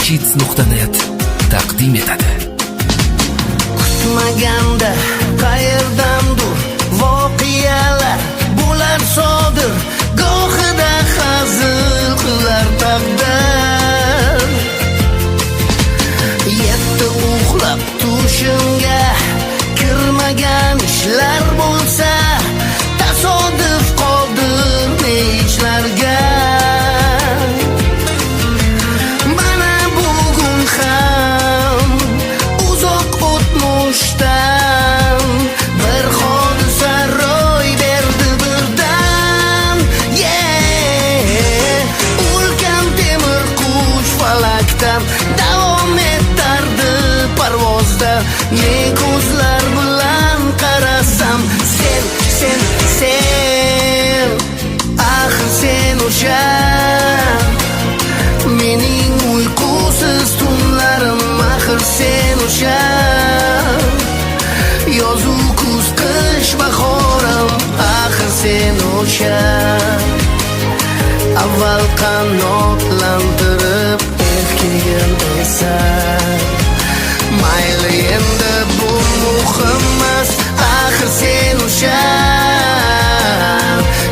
kids.net taqdim etadi. Kutmaganda qayerdandir voqealar bo'lar sodir, gohida hazil qilar taqdir. Yetti uxlab tushimga kirmagan ishlar bo'lsa, tasodif qodir ishlarga. Mana bugun ham uzoq o'tmishdan bir hodisa ro'y berdi birdan. Ulkan temir qush falakdan davom etardi parvozda. Men ko'zlar bilan qarasam, sen axir sen o'sha mening uyqusiz tunlarim, axir sen o'sha yozu kuz qish bahorim, axir sen o'sha avval qanotlantirib erkigim esa. Mayli endi bu muhim emas, axir sen o'sha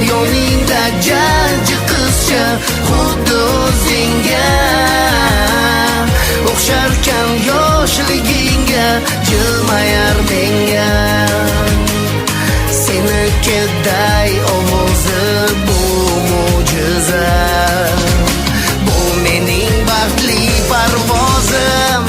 yoningda jajji qizcha, xuddi o'zingga o'xsharkan yoshligingga, jilmayar menga senikiday ovozi bu mo'jiza, bu mening baxtli parvozim.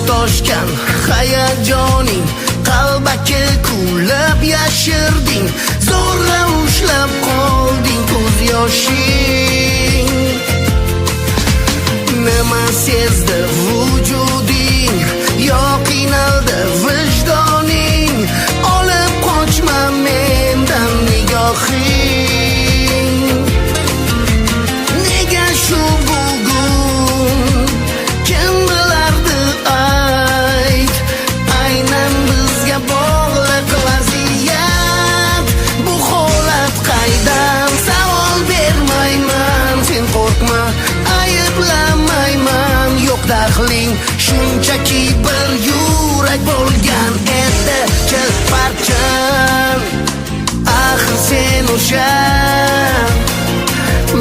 Toshgan hayajoning qalbaki kulab yashirding, zo'rg'a ushlab qolding ko'z yoshing. Nima sezdi vujuding, yo qiynaldi vijdoning, olib qochma mendan nigohing. Nega shu bugun kim bilardi ayt, aynan bizga bog'liq vaziyat. Bu holat qaydan, savol bermayman, sen qo'rqma, ayblamayman, yo'q daxling. Shunchaki bir yurak bo'lgan edi chilparchan, axir sen o'sha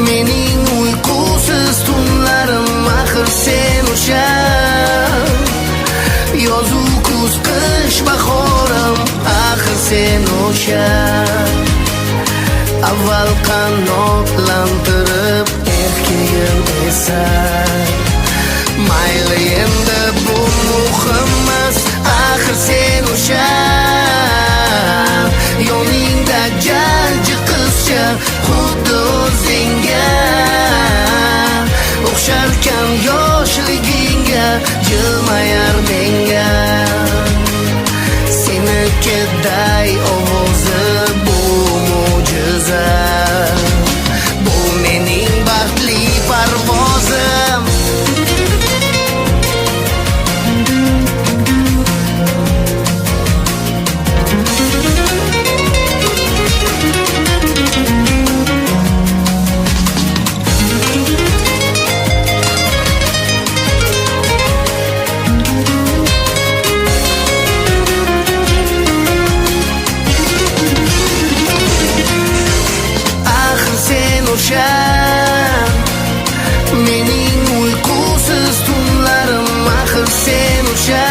mening uyqusiz tunlarim, axir sen o'sha yozu kuz qish bahorim, axir sen o'sha avval qanotlantirib erkigim esa. Mayli endi bu muhim emas, axir sen o'sha yoningda jajji qizcha, xuddi o'zingga o'xsharkan yoshligingga, jilmayar menga senikiday ovozi bu mo'jiza, bu mening baxtli parvozim. O'sha mening uyqusiz tunlarim, axir sen o'sha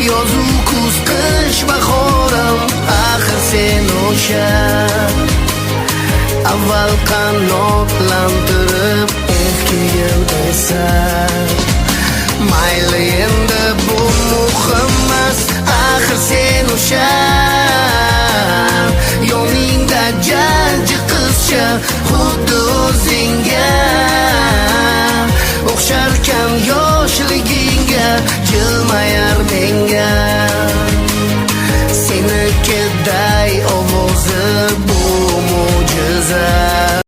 yozu kuz qish bahorim, axir sen o'sha avval qanotlantirib